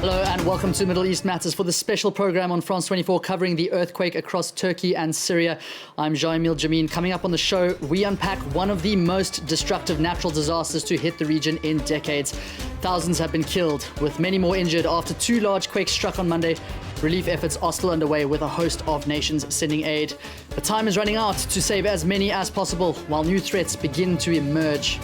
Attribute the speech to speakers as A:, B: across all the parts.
A: Hello and welcome to Middle East Matters for the special program on France 24 covering the earthquake across Turkey and Syria. I'm Jean-Emile Jamin. Coming up on the show, we unpack one of the most destructive natural disasters to hit the region in decades. Thousands have been killed, with many more injured after two large quakes struck on Monday. Relief efforts are still underway with a host of nations sending aid. But time is running out to save as many as possible while new threats begin to emerge.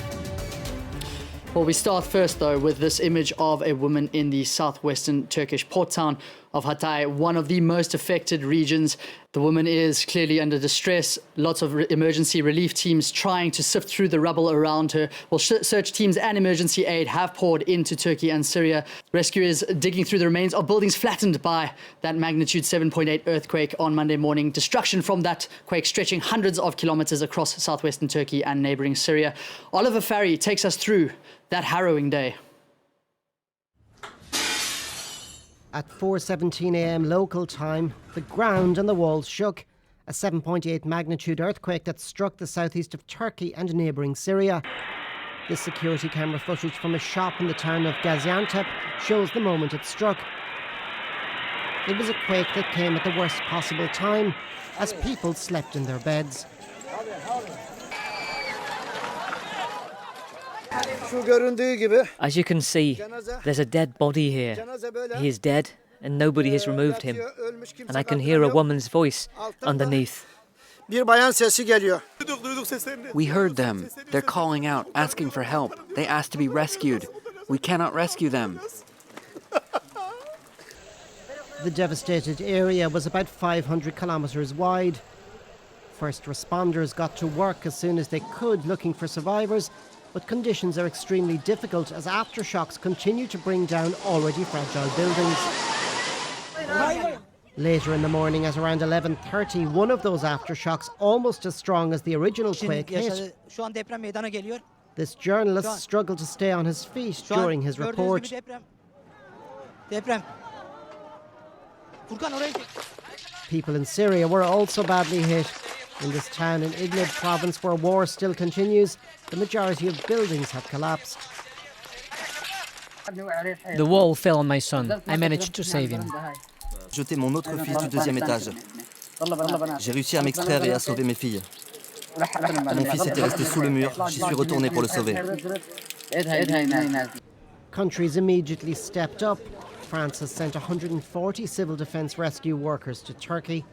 A: Well, we start first, though, with this image of a woman in the southwestern Turkish port town of Hatay, one of the most affected regions. The woman is clearly under distress. Lots of emergency relief teams trying to sift through the rubble around her. Well, search teams and emergency aid have poured into Turkey and Syria. Rescuers digging through the remains of buildings flattened by that magnitude 7.8 earthquake on Monday morning. Destruction from that quake stretching hundreds of kilometers across southwestern Turkey and neighboring Syria. Oliver Farry takes us through that harrowing day.
B: At 4:17 a.m. local time, the ground and the walls shook. A 7.8 magnitude earthquake that struck the southeast of Turkey and neighbouring Syria. This security camera footage from a shop in the town of Gaziantep shows the moment it struck. It was a quake that came at the worst possible time, as people slept in their beds.
C: As you can see, there's a dead body here. He is dead and nobody has removed him. And I can hear a woman's voice underneath.
D: We heard them. They're calling out, asking for help. They asked to be rescued. We cannot rescue them.
B: The devastated area was about 500 kilometres wide. First responders got to work as soon as they could, looking for survivors. But conditions are extremely difficult as aftershocks continue to bring down already fragile buildings. Later in the morning at around 11:30, one of those aftershocks, almost as strong as the original quake, hit. This journalist struggled to stay on his feet during his report. People in Syria were also badly hit. In this town in Idlib province where war still continues, the majority of buildings have collapsed.
E: The wall fell on my son. I managed to save him.
F: Jeter mon autre fils du deuxième étage. J'ai réussi à m'extraire et à sauver mes filles. Mon fils était resté sous le mur, j'y suis retourné pour le sauver.
B: Countries immediately stepped up. France has sent 140 civil defence rescue workers to Turkey.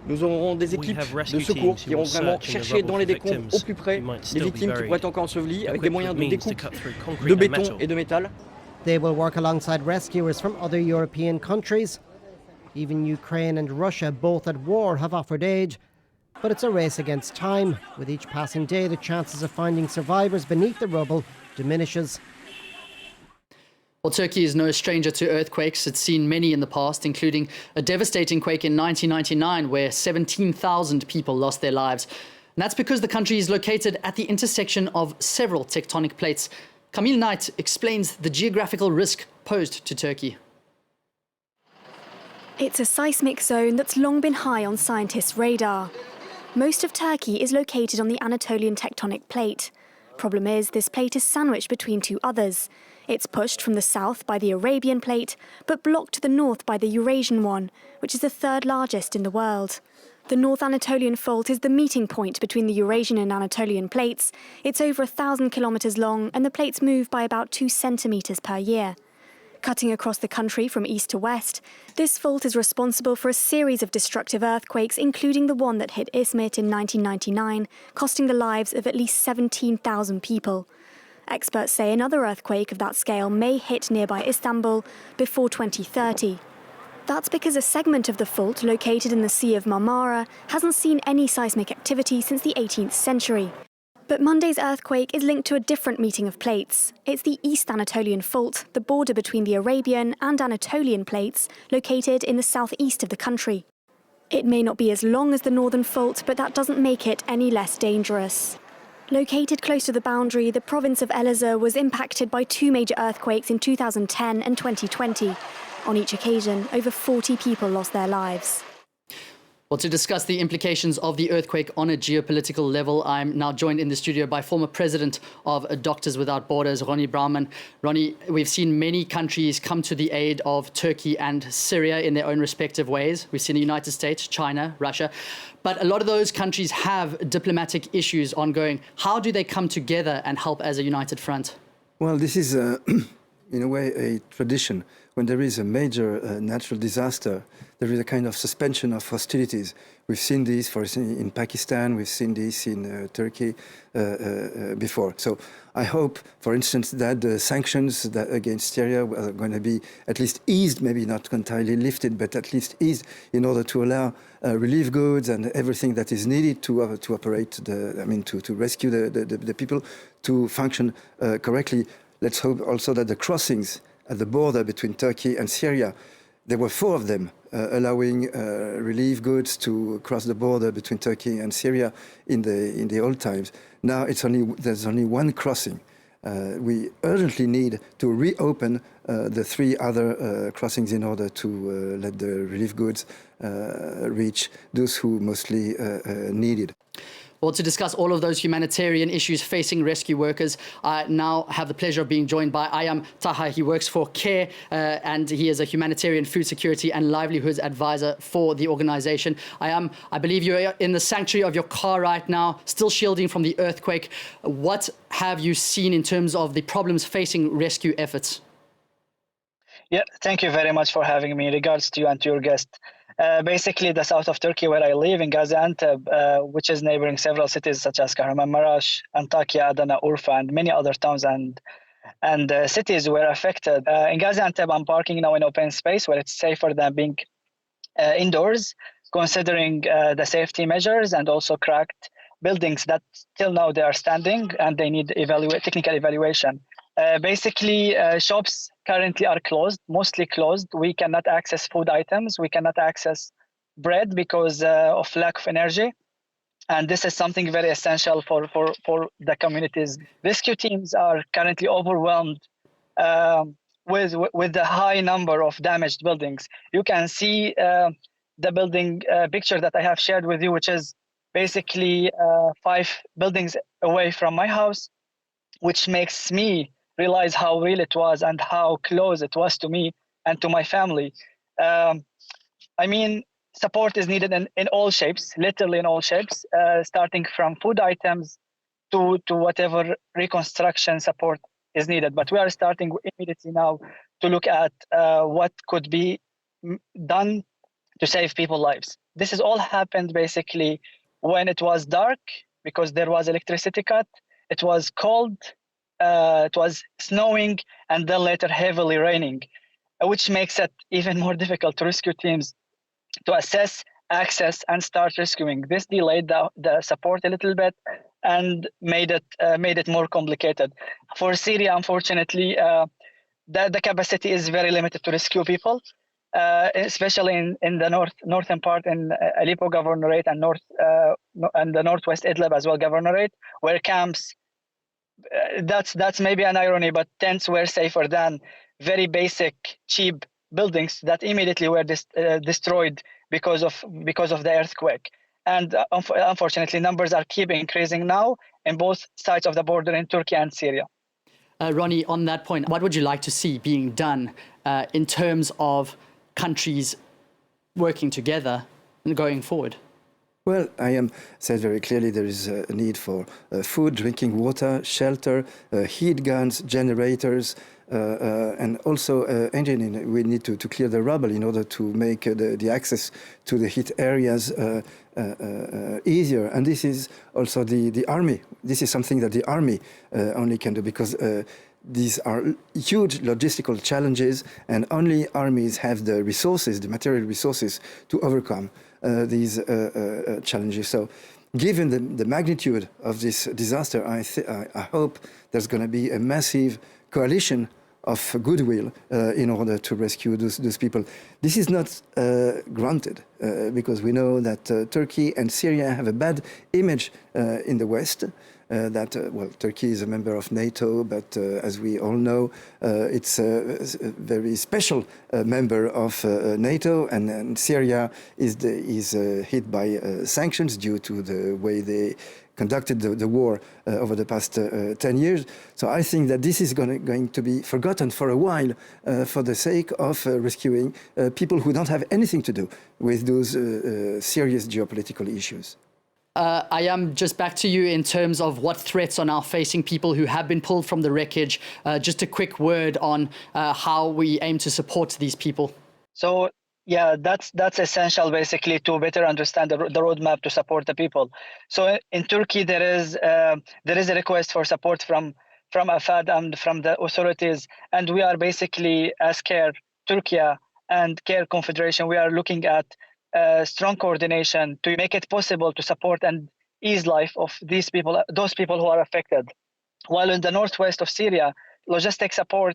G: Nous aurons des équipes de secours qui iront vraiment chercher dans les décombres au plus près les victimes qui pourraient être encore ensevelies avec des moyens de découpe de béton et de métal.
B: They will work alongside rescuers from other European countries. Even Ukraine and Russia, both at war, have offered aid. But it's a race against time. With each passing day, the chances of finding survivors beneath the rubble diminishes.
A: Well, Turkey is no stranger to earthquakes. It's seen many in the past, including a devastating quake in 1999 where 17,000 people lost their lives. And that's because the country is located at the intersection of several tectonic plates. Camille Knight explains the geographical risk posed to Turkey.
H: It's a seismic zone that's long been high on scientists' radar. Most of Turkey is located on the Anatolian tectonic plate. Problem is, this plate is sandwiched between two others. It's pushed from the south by the Arabian plate, but blocked to the north by the Eurasian one, which is the third largest in the world. The North Anatolian Fault is the meeting point between the Eurasian and Anatolian plates. It's over 1,000 kilometres long, and the plates move by about 2 centimetres per year. Cutting across the country from east to west, this fault is responsible for a series of destructive earthquakes, including the one that hit Izmit in 1999, costing the lives of at least 17,000 people. Experts say another earthquake of that scale may hit nearby Istanbul before 2030. That's because a segment of the fault located in the Sea of Marmara hasn't seen any seismic activity since the 18th century. But Monday's earthquake is linked to a different meeting of plates. It's the East Anatolian Fault, the border between the Arabian and Anatolian plates, located in the southeast of the country. It may not be as long as the Northern Fault, but that doesn't make it any less dangerous. Located close to the boundary, the province of Elazığ was impacted by 2 major earthquakes in 2010 and 2020. On each occasion, over 40 people lost their lives.
A: Well, to discuss the implications of the earthquake on a geopolitical level, I'm now joined in the studio by former president of Doctors Without Borders, Rony Brauman. Rony, we've seen many countries come to the aid of Turkey and Syria in their own respective ways. We've seen the United States, China, Russia. But a lot of those countries have diplomatic issues ongoing. How do they come together and help as a united front?
I: Well, this is, in a way, a tradition. When there is a major natural disaster, there is a kind of suspension of hostilities. We've seen this, for instance, in Pakistan. We've seen this in Turkey before. So I hope, for instance, that the sanctions against Syria are going to be at least eased, maybe not entirely lifted, but at least eased in order to allow relief goods and everything that is needed to operate, to rescue the people to function correctly. Let's hope also that the crossings at the border between Turkey and Syria, there were 4 of them, allowing relief goods to cross the border between Turkey and Syria in the old times. Now there's only 1 crossing. We urgently need to reopen the 3 other crossings in order to let the relief goods reach those who mostly need it.
A: Well, to discuss all of those humanitarian issues facing rescue workers, I now have the pleasure of being joined by Ayham Taha. He works for CARE and he is a humanitarian food security and livelihoods advisor for the organization. Ayham, I believe you're in the sanctuary of your car right now, still shielding from the earthquake. What have you seen in terms of the problems facing rescue efforts?
J: Yeah, thank you very much for having me. In regards to you and to your guest. Basically, the south of Turkey, where I live, in Gaziantep, which is neighboring several cities such as Kahramanmaraş, Antakya, Adana, Urfa, and many other towns and cities were affected. In Gaziantep, I'm parking now in open space where it's safer than being indoors, considering the safety measures and also cracked buildings that till now they are standing and they need technical evaluation. Basically, shops currently are closed, mostly closed. We cannot access food items. We cannot access bread because of lack of energy. And this is something very essential for the communities. Rescue teams are currently overwhelmed with the high number of damaged buildings. You can see the building picture that I have shared with you, which is basically 5 buildings away from my house, which makes me realize how real it was and how close it was to me and to my family. Support is needed in all shapes, literally in all shapes, starting from food items to whatever reconstruction support is needed. But we are starting immediately now to look at what could be done to save people's lives. This has all happened basically when it was dark because there was electricity cut. It was cold. It was snowing and then later heavily raining, which makes it even more difficult to rescue teams to assess, access, and start rescuing. This delayed the support a little bit and made it more complicated. For Syria, unfortunately, the capacity is very limited to rescue people, especially in the northern part in Aleppo Governorate and the northwest Idlib as well Governorate, where camps. That's maybe an irony, but tents were safer than very basic, cheap buildings that immediately were destroyed because of the earthquake. And unfortunately, numbers are keep increasing now in both sides of the border in Turkey and Syria.
A: Rony, on that point, what would you like to see being done in terms of countries working together and going forward?
I: Well, Ayham said very clearly there is a need for food, drinking water, shelter, heat guns, generators, and also engineering. We need to clear the rubble in order to make the access to the hit areas easier. And this is also the army. This is something that the army only can do because these are huge logistical challenges and only armies have the resources, the material resources to overcome these challenges. So given the magnitude of this disaster, I hope there's going to be a massive coalition of goodwill in order to rescue those people. This is not granted because we know that Turkey and Syria have a bad image in the West. well, Turkey is a member of NATO, but as we all know, it's a very special member of NATO, and Syria is hit by sanctions due to the way they conducted the war over the past 10 years. So I think that this is going to be forgotten for a while for the sake of rescuing people who don't have anything to do with those serious geopolitical issues.
A: Ayham, just back to you in terms of what threats are now facing people who have been pulled from the wreckage. Just a quick word on how we aim to support these people.
J: So, yeah, that's essential basically to better understand the roadmap to support the people. So in Turkey, there is a request for support from AFAD and from the authorities, and we are basically, as CARE Turkey and CARE Confederation, we are looking at strong coordination to make it possible to support and ease life of those people who are affected. While in the northwest of Syria, logistic support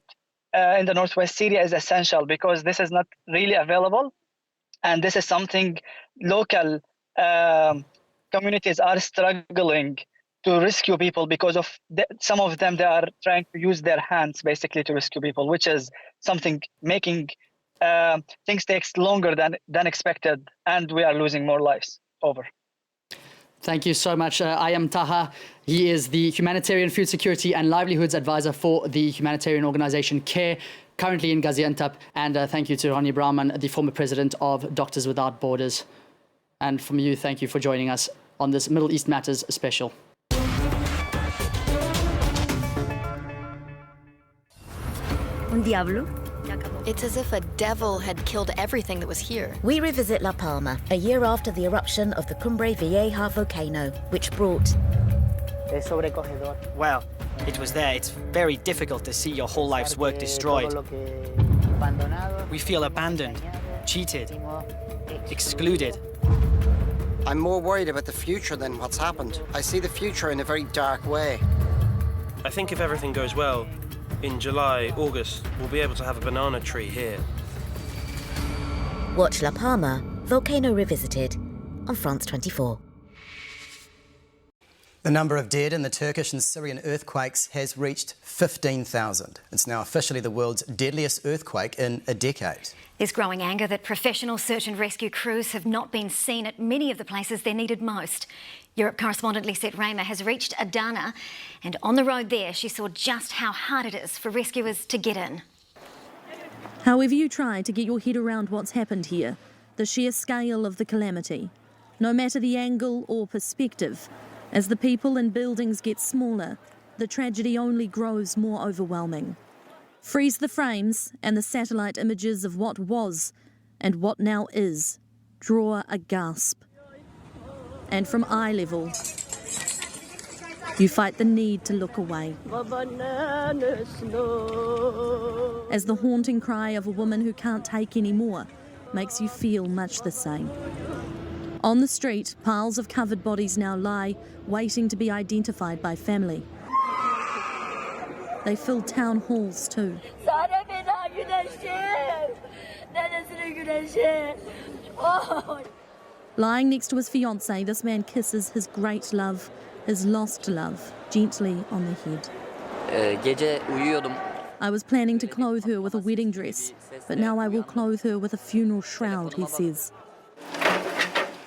J: in the northwest Syria is essential because this is not really available, and this is something local communities are struggling to rescue people because of some of them, they are trying to use their hands basically to rescue people, which is something making things takes longer than expected, and we are losing more lives. Over.
A: Thank you so much, Ayham Taha. He is the Humanitarian Food Security and Livelihoods Advisor for the humanitarian organization CARE, currently in Gaziantep. And thank you to Rony Brauman, the former president of Doctors Without Borders. And from you, thank you for joining us on this Middle East Matters special.
K: Un diablo?
L: It's as if a devil had killed everything that was here.
K: We revisit La Palma, a year after the eruption of the Cumbre Vieja volcano, which brought...
M: Well, it was there. It's very difficult to see your whole life's work destroyed. We feel abandoned, cheated, excluded.
N: I'm more worried about the future than what's happened. I see the future in a very dark way.
O: I think if everything goes well, in July, August, we'll be able to have a banana tree here.
K: Watch La Palma, Volcano Revisited, on France 24.
P: The number of dead in the Turkish and Syrian earthquakes has reached 15,000. It's now officially the world's deadliest earthquake in a decade.
Q: There's growing anger that professional search and rescue crews have not been seen at many of the places they're needed most. Europe correspondent Lisette Raymer has reached Adana, and on the road there she saw just how hard it is for rescuers to get in.
R: However you try to get your head around what's happened here, the sheer scale of the calamity, no matter the angle or perspective, as the people and buildings get smaller, the tragedy only grows more overwhelming. Freeze the frames and the satellite images of what was and what now is draw a gasp. And from eye level, you fight the need to look away. As the haunting cry of a woman who can't take any more makes you feel much the same. On the street, piles of covered bodies now lie, waiting to be identified by family. They fill town halls too. Lying next to his fiancée, this man kisses his great love, his lost love, gently on the head. I was planning to clothe her with a wedding dress, but now I will clothe her with a funeral shroud, he says.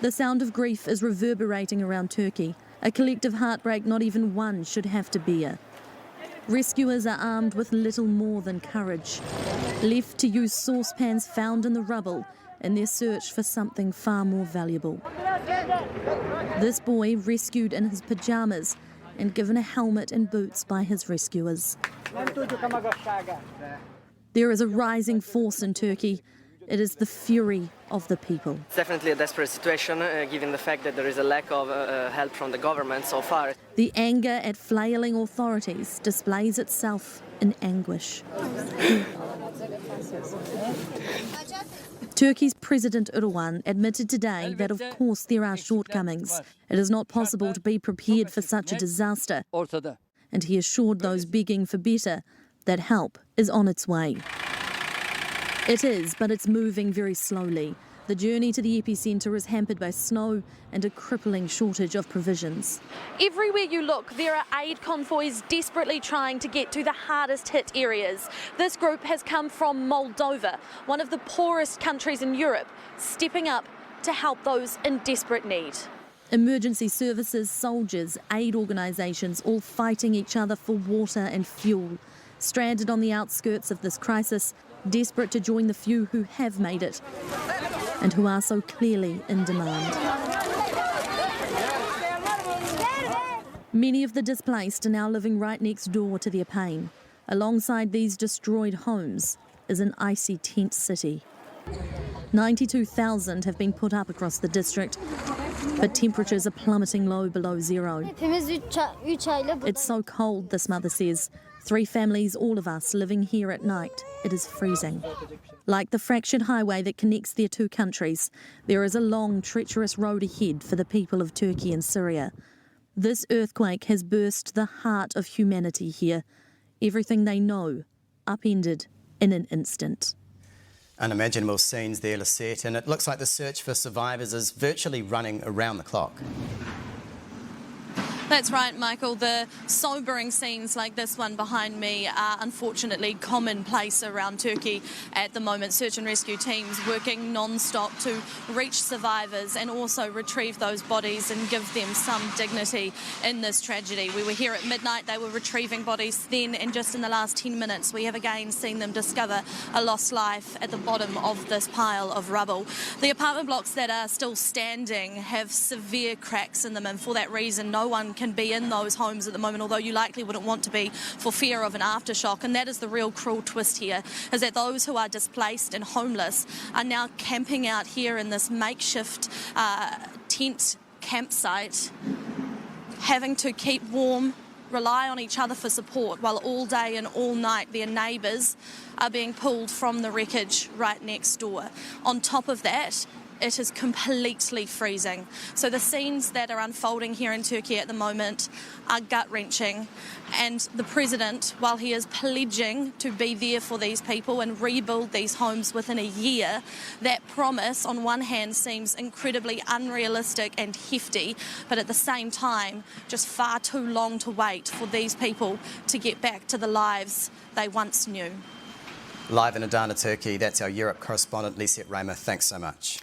R: The sound of grief is reverberating around Turkey, a collective heartbreak not even one should have to bear. Rescuers are armed with little more than courage, left to use saucepans found in the rubble in their search for something far more valuable. This boy rescued in his pyjamas and given a helmet and boots by his rescuers. There is a rising force in Turkey. It is the fury of the people.
S: It's definitely a desperate situation, given the fact that there is a lack of help from the government so far.
R: The anger at flailing authorities displays itself in anguish. Turkey's President Erdogan admitted today that of course there are shortcomings. It is not possible to be prepared for such a disaster. And he assured those begging for better that help is on its way. It is, but it's moving very slowly. The journey to the epicenter is hampered by snow and a crippling shortage of provisions.
T: Everywhere you look, there are aid convoys desperately trying to get to the hardest hit areas. This group has come from Moldova, one of the poorest countries in Europe, stepping up to help those in desperate need.
R: Emergency services, soldiers, aid organisations all fighting each other for water and fuel. Stranded on the outskirts of this crisis, desperate to join the few who have made it and who are so clearly in demand. Many of the displaced are now living right next door to their pain. Alongside these destroyed homes is an icy tent city. 92,000 have been put up across the district, but temperatures are plummeting low below zero. It's so cold, this mother says. 3 families, all of us, living here at night. It is freezing. Like the fractured highway that connects their 2 countries, there is a long, treacherous road ahead for the people of Turkey and Syria. This earthquake has burst the heart of humanity here. Everything they know upended in an instant.
P: Unimaginable scenes there, Lisette, and it looks like the search for survivors is virtually running around the clock.
T: That's right, Michael. The sobering scenes like this one behind me are unfortunately commonplace around Turkey at the moment. Search and rescue teams working non-stop to reach survivors and also retrieve those bodies and give them some dignity in this tragedy. We were here at midnight, they were retrieving bodies then, and just in the last 10 minutes we have again seen them discover a lost life at the bottom of this pile of rubble. The apartment blocks that are still standing have severe cracks in them, and for that reason no one can be in those homes at the moment, although you likely wouldn't want to be for fear of an aftershock. And that is the real cruel twist here, is that those who are displaced and homeless are now camping out here in this makeshift tent campsite, having to keep warm, rely on each other for support, while all day and all night their neighbours are being pulled from the wreckage right next door. On top of that, it is completely freezing. So the scenes that are unfolding here in Turkey at the moment are gut-wrenching. And the President, while he is pledging to be there for these people and rebuild these homes within a year, that promise on one hand seems incredibly unrealistic and hefty, but at the same time just far too long to wait for these people to get back to the lives they once knew.
P: Live in Adana, Turkey, that's our Europe correspondent, Lisette Raymer. Thanks so much.